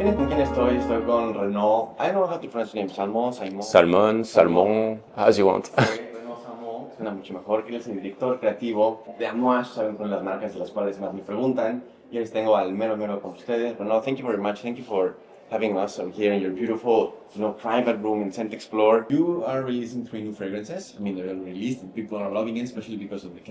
Miren con quién estoy. Estoy con Renaud. I don't know how to pronounce your name. Salmon. Salmon, as you want. Renaud Salmon. Suena mucho mejor. Que él es el director creativo de Amouage. Saben con las marcas de las cuales más me preguntan. Y les tengo al mero con ustedes. Renaud, thank you very much. Thank you for having us here in your beautiful, private room in ScentXplore. You are releasing 3 new fragrances. I mean, they're already released and people are loving it, especially because of the.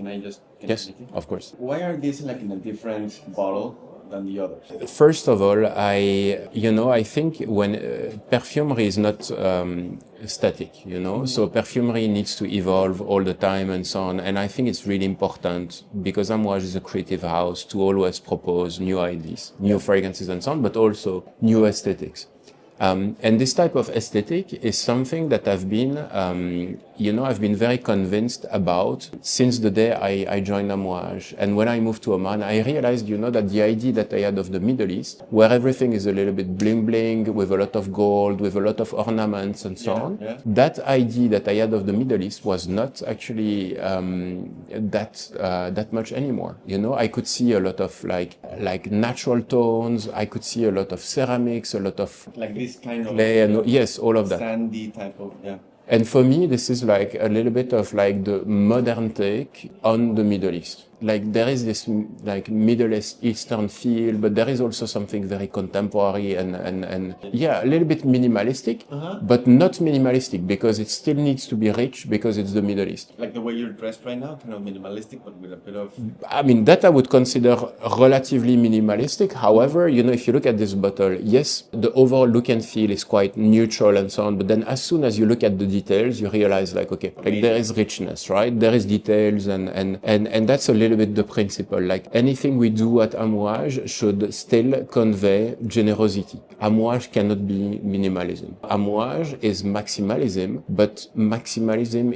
Yes, of course. Why are these like in a different bottle than the others? First of all, I think when perfumery is not static, so perfumery needs to evolve all the time and so on. And I think it's really important because Amouage is a creative house to always propose new ideas, new fragrances and so on, but also new aesthetics. And this type of aesthetic is something that I've been very convinced about since the day I joined Amouage. And when I moved to Oman, I realized, that the idea that I had of the Middle East, where everything is a little bit bling bling, with a lot of gold, with a lot of ornaments and so on, that idea that I had of the Middle East was not actually that much anymore. I could see a lot of like natural tones. I could see a lot of ceramics, a lot of like this kind of clay, and yes, all of that. Sandy type of And for me, this is like a little bit of like the modern take on the Middle East. Like there is this like Middle Eastern feel, but there is also something very contemporary and a little bit minimalistic, but not minimalistic because it still needs to be rich because it's the Middle East. Like the way you're dressed right now, kind of minimalistic, but with a bit of. I mean, that I would consider relatively minimalistic. However, if you look at this bottle, yes, the overall look and feel is quite neutral and so on. But then as soon as you look at the details, you realize like there is richness, right? There is details and that's a little bit the principle. Like anything we do at Amouage should still convey generosity. Amouage cannot be minimalism. Amouage is maximalism, but maximalism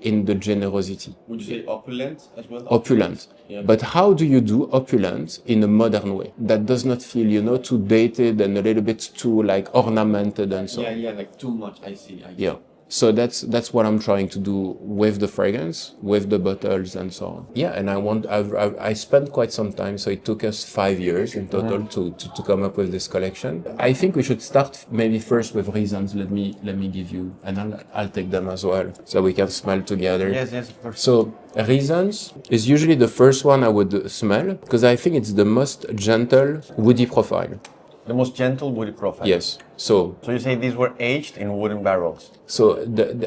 in the generosity. Would you say opulent as well? Opulent. Yeah. But how do you do opulent in a modern way that does not feel, too dated and a little bit too like ornamented and so on? Yeah, like too much. I see. Yeah. So that's what I'm trying to do with the fragrance, with the bottles and so on. Yeah, and I spent quite some time, so it took us 5 years in total to come up with this collection. I think we should start maybe first with reasons. Let me give you, and I'll take them as well, so we can smell together. Yes, of course. So reasons is usually the first one I would smell, because I think it's the most gentle woody profile. The most gentle woody profile. Yes. So you say these were aged in wooden barrels? So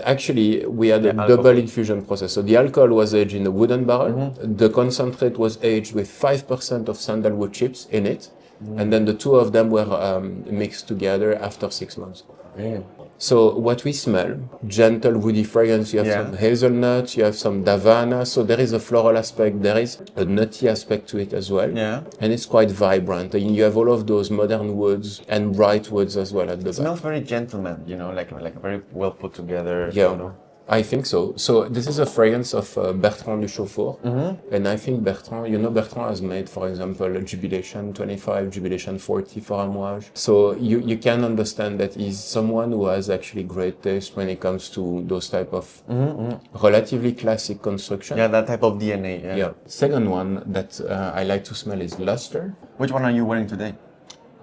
actually we had a double infusion process. So the alcohol was aged in a wooden barrel. The concentrate was aged with 5% of sandalwood chips in it. And then the two of them were mixed together after 6 months. Yeah. So what we smell, gentle woody fragrance, you have some hazelnuts, you have some davana, so there is a floral aspect, there is a nutty aspect to it as well. Yeah. And it's quite vibrant. And you have all of those modern woods and bright woods as well at the back. It smells very gentleman, like very well put together. Yeah. I think so. So this is a fragrance of Bertrand Duchaufour. And I think Bertrand has made, for example, Jubilation 25, Jubilation 40 for Amouage. So you can understand that he's someone who has actually great taste when it comes to those type of relatively classic construction. Yeah, that type of DNA. Yeah. Second one that I like to smell is Luster. Which one are you wearing today?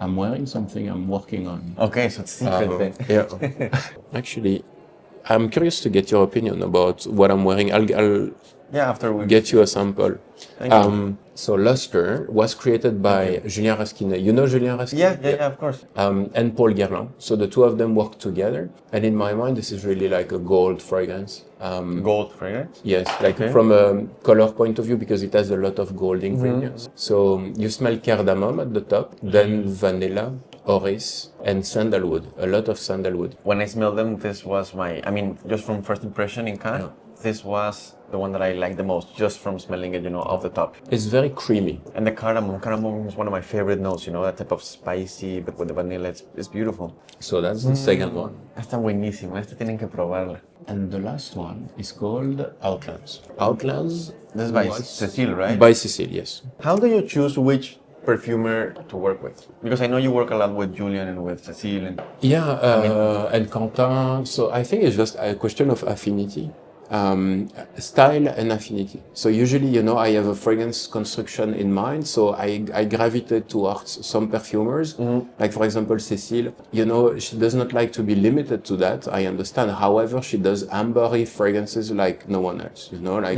I'm wearing something I'm working on. Okay, so it's secret then. Yeah. Actually, I'm curious to get your opinion about what I'm wearing. I'll after we get you a sample. Thank you. So Luster was created by Julien Rasquinet. You know Julien Rasquinet? Yeah, of course. And Paul Guerlain. So the two of them worked together. And in my mind, this is really like a gold fragrance. Gold fragrance? Yes, from a color point of view, because it has a lot of gold ingredients. So you smell cardamom at the top, then vanilla, orris, and sandalwood, a lot of sandalwood. When I smelled them, this was just from first impression in Cannes, this was the one that I liked the most, just from smelling it, off the top. It's very creamy. And the cardamom is one of my favorite notes, that type of spicy, but with the vanilla, it's beautiful. So that's the second one. Está buenísimo, tienen que probarla. And the last one is called Outlands. Outlands. This is by Cecile, right? By Cecile, yes. How do you choose which perfumer to work with? Because I know you work a lot with Julian and with Cecile. And Quentin. So I think it's just a question of affinity. Style and affinity. So usually, you know, I have a fragrance construction in mind. So I gravitate towards some perfumers. Like for example, Cécile, you know, she does not like to be limited to that. I understand. However, she does ambery fragrances like no one else, you know, like,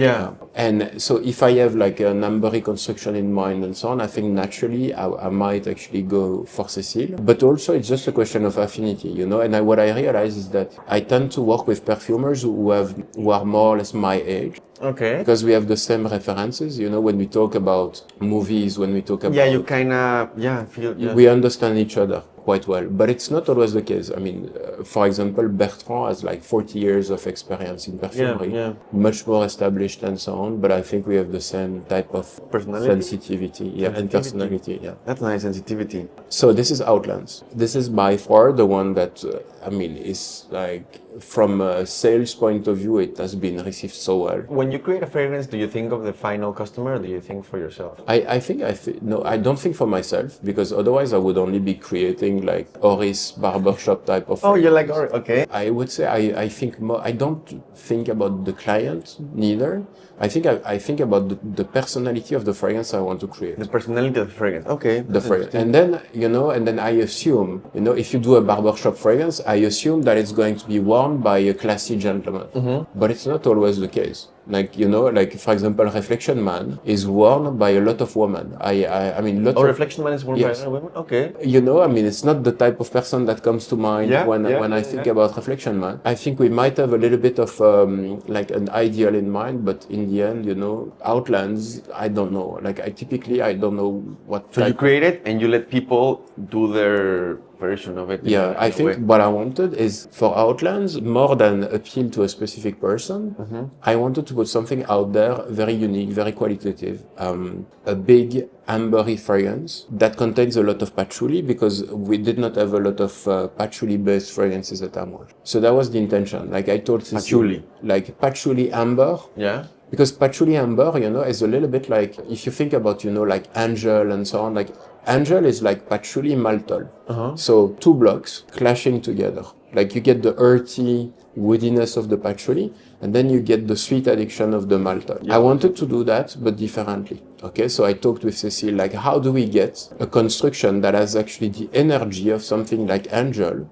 and so if I have like an ambery construction in mind and so on, I think naturally I might actually go for Cécile, but also it's just a question of affinity, you know, and what I realize is that I tend to work with perfumers who are more or less my age. Okay. Because we have the same references, you know, when we talk about movies, when we talk about... Yeah, you kind of, feel... Yeah. We understand each other quite well, but it's not always the case. I mean, for example, Bertrand has like 40 years of experience in perfumery, much more established and so on, but I think we have the same type of sensitivity, and personality, That's nice, sensitivity. So this is Outlands. This is by far the one that, I mean, is like, from a sales point of view, it has been received so well. When you create a fragrance, do you think of the final customer or do you think for yourself? No, I don't think for myself, because otherwise I would only be creating like Oris barbershop type of fragrance. Oh, you like Oris, okay. I would say I think more, I don't think about the client neither. I think about the personality of the fragrance I want to create. The personality of the fragrance, okay. The fragrance. And then, you know, I assume, you know, if you do a barbershop fragrance, I assume that it's going to be worn by a classy gentleman. But it's not always the case. Like, you know, like for example, Reflection Man is worn by a lot of women. I mean, Reflection Man is worn by women? Okay. You know, I mean, it's not the type of person that comes to mind when I think about Reflection Man. I think we might have a little bit of like an ideal in mind, but in the end, you know, Outlands, I don't know. Like I don't know what. So you create it and you let people do their version of it. I think what I wanted is for Outlands, more than appeal to a specific person, I wanted to put something out there, very unique, very qualitative, a big ambery fragrance that contains a lot of patchouli, because we did not have a lot of patchouli-based fragrances at Amouage. So that was the intention. Like I told Cécile, patchouli, like patchouli amber. Yeah. Because patchouli amber, you know, is a little bit like, if you think about, you know, like Angel and so on, like Angel is like patchouli maltol. So two blocks clashing together. Like you get the earthy woodiness of the patchouli, and then you get the sweet addiction of the maltol. I wanted to do that, but differently. Okay, so I talked with Cécile, like, how do we get a construction that has actually the energy of something like Angel,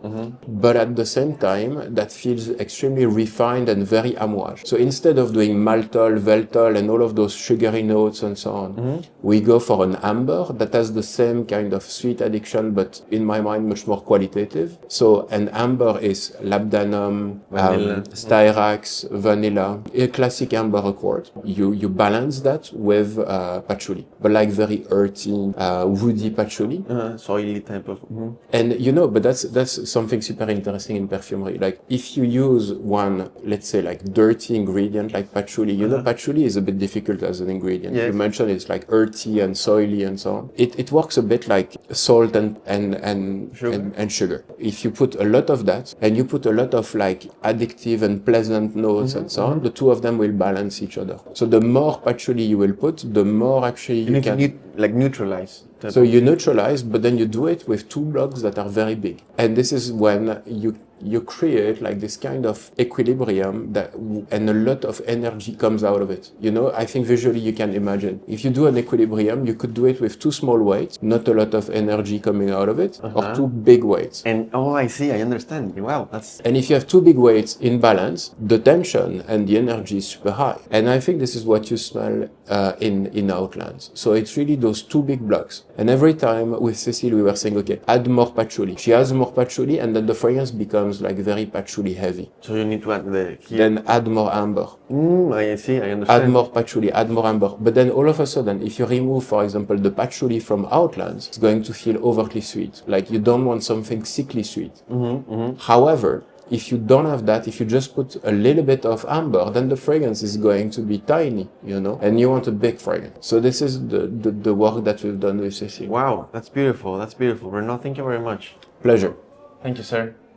but at the same time, that feels extremely refined and very Amouage. So instead of doing maltol, veltol, and all of those sugary notes and so on, we go for an amber that has the same kind of sweet addiction, but in my mind, much more qualitative. So an amber is labdanum, styrax, vanilla, a classic amber accord. You balance that with patchouli, but like very earthy, woody patchouli, soily type of. And you know, but that's something super interesting in perfumery. Like if you use one, let's say like dirty ingredient like patchouli, you know, patchouli is a bit difficult as an ingredient. You mentioned it's like earthy and soily and so on. It works a bit like salt and sugar. If you put a lot of that and you put a lot of like addictive and pleasant notes and so on, the two of them will balance each other. So the more patchouli you will put, the more actually you can like neutralize. So you neutralize, but then you do it with two blocks that are very big. And this is when you create like this kind of equilibrium and a lot of energy comes out of it. You know, I think visually you can imagine. If you do an equilibrium, you could do it with two small weights, not a lot of energy coming out of it, or two big weights. And I see, I understand. Wow, that's... And if you have two big weights in balance, the tension and the energy is super high. And I think this is what you smell in Outlands. So it's really those two big blocks. And every time with Cécile, we were saying, okay, add more patchouli. She adds more patchouli, and then the fragrance becomes like very patchouli heavy. So you need to add Then add more amber. I see, I understand. Add more patchouli, add more amber. But then all of a sudden, if you remove, for example, the patchouli from Outlands, it's going to feel overtly sweet. Like you don't want something sickly sweet. However, if you don't have that, if you just put a little bit of amber, then the fragrance is going to be tiny, you know, and you want a big fragrance. So this is the work that we've done with Cécile. Wow, that's beautiful. That's beautiful. Renaud, thank you very much. Pleasure. Thank you, sir.